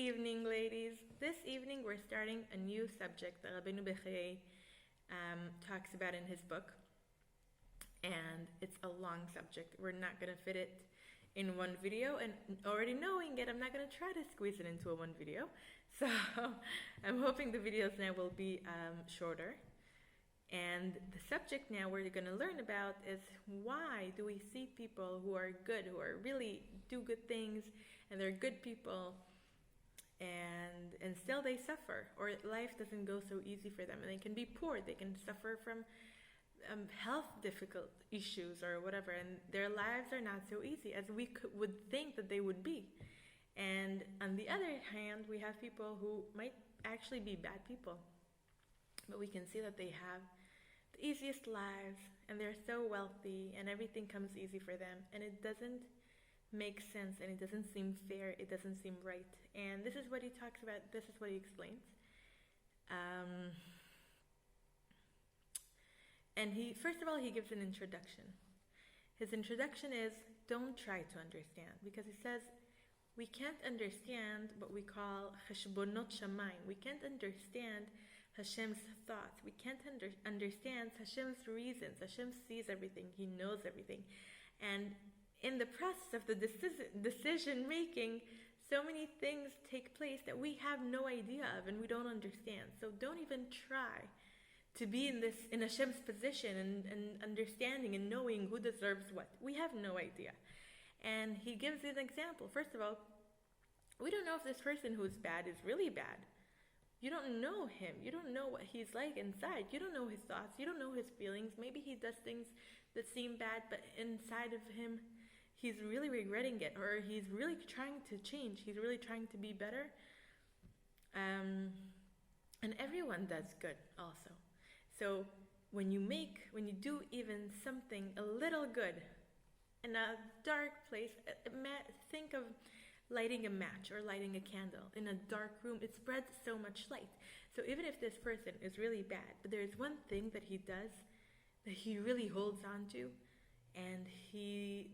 evening, ladies. This evening we're starting a new subject that Rabbeinu Bechei talks about in his book. And it's a long subject. We're not going to fit it in one video, and already knowing it, I'm not going to try to squeeze it into a one video. So I'm hoping the videos now will be shorter. And the subject now we're going to learn about is why do we see people who are good, who are really do good things, and they're good people, and still they suffer, or life doesn't go so easy for them, and they can be poor, they can suffer from health difficult issues or whatever, and their lives are not so easy as we would think that they would be. And on the other hand, we have people who might actually be bad people, but we can see that they have the easiest lives, and they're so wealthy, and everything comes easy for them, and it doesn't make sense, and it doesn't seem fair, it doesn't seem right. And this is what he talks about, this is what he explains. And first of all, he gives an introduction. His introduction is, don't try to understand, because he says, we can't understand what we call cheshbonot shamayim. We can't understand Hashem's thoughts. We can't understand Hashem's reasons. Hashem sees everything. He knows everything. And in the process of the decision making, so many things take place that we have no idea of and we don't understand. So don't even try to be in Hashem's position and understanding and knowing who deserves what. We have no idea. And he gives an example. First of all, we don't know if this person who's bad is really bad. You don't know him. You don't know what he's like inside. You don't know his thoughts. You don't know his feelings. Maybe he does things that seem bad, but inside of him, he's really regretting it, or he's really trying to change. He's really trying to be better. And everyone does good also. So when you do even something a little good in a dark place, think of lighting a match or lighting a candle in a dark room. It spreads so much light. So even if this person is really bad, but there is one thing that he does that he really holds on to, and he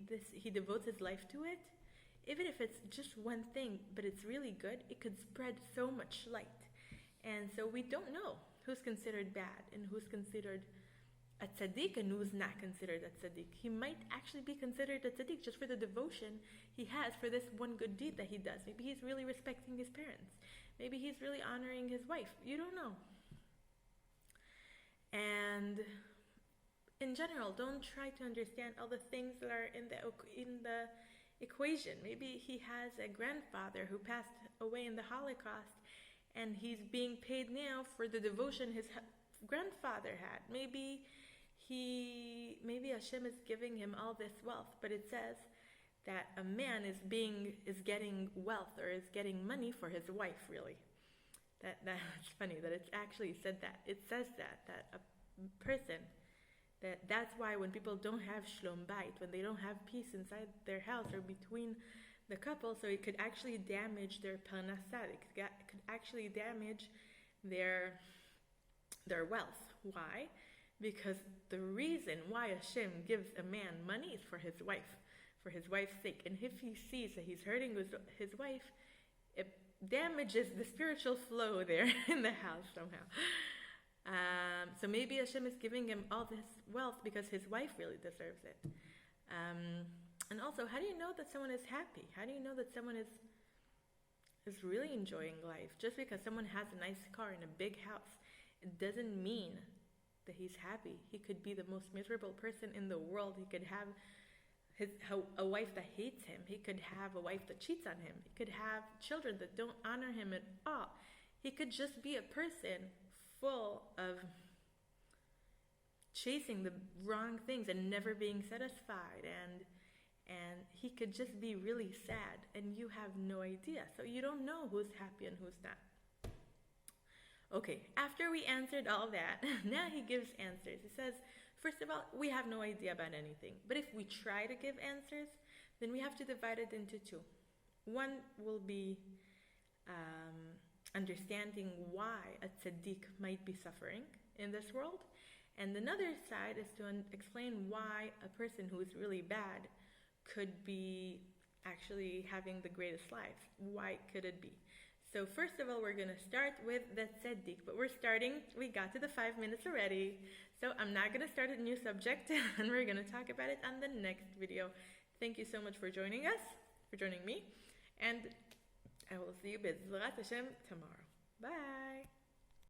devotes his life to it, even if it's just one thing, but it's really good, it could spread so much light. And so we don't know who's considered bad and who's considered a tzadik and who's not considered a tzadik. He might actually be considered a tzadik just for the devotion he has for this one good deed that he does. Maybe he's really respecting his parents. Maybe he's really honoring his wife. You don't know. And in general, don't try to understand all the things that are in the equation. Maybe he has a grandfather who passed away in the Holocaust, and he's being paid now for the devotion his grandfather had. Maybe Hashem is giving him all this wealth, but it says that a man is getting wealth or is getting money for his wife, really. That's funny that it's actually said that. It says that a person, that's why when people don't have shlom bayit, when they don't have peace inside their house or between the couple, so it could actually damage their parnassah. It could actually damage their wealth. Why? Because the reason why Hashem gives a man money is for his wife's sake. And if he sees that he's hurting his wife, it damages the spiritual flow there in the house somehow. So maybe Hashem is giving him all this wealth because his wife really deserves it. And also, how do you know that someone is happy? How do you know that someone is really enjoying life? Just because someone has a nice car and a big house, it doesn't mean that he's happy. He could be the most miserable person in the world. He could have a wife that hates him. He could have a wife that cheats on him. He could have children that don't honor him at all. He could just be a person full of chasing the wrong things and never being satisfied, and he could just be really sad, and you have no idea. So you don't know who's happy and who's not. Okay, after we answered all that, now he gives answers. He says, first of all, we have no idea about anything. But if we try to give answers, then we have to divide it into two. One will be understanding why a tzaddik might be suffering in this world. And another side is to explain why a person who is really bad could be actually having the greatest life. Why could it be? So first of all, we're going to start with the tzadik, but we got to the 5 minutes already, so I'm not going to start a new subject, and we're going to talk about it on the next video. Thank you so much for joining me, and I will see you B'ezrat Hashem tomorrow. Bye!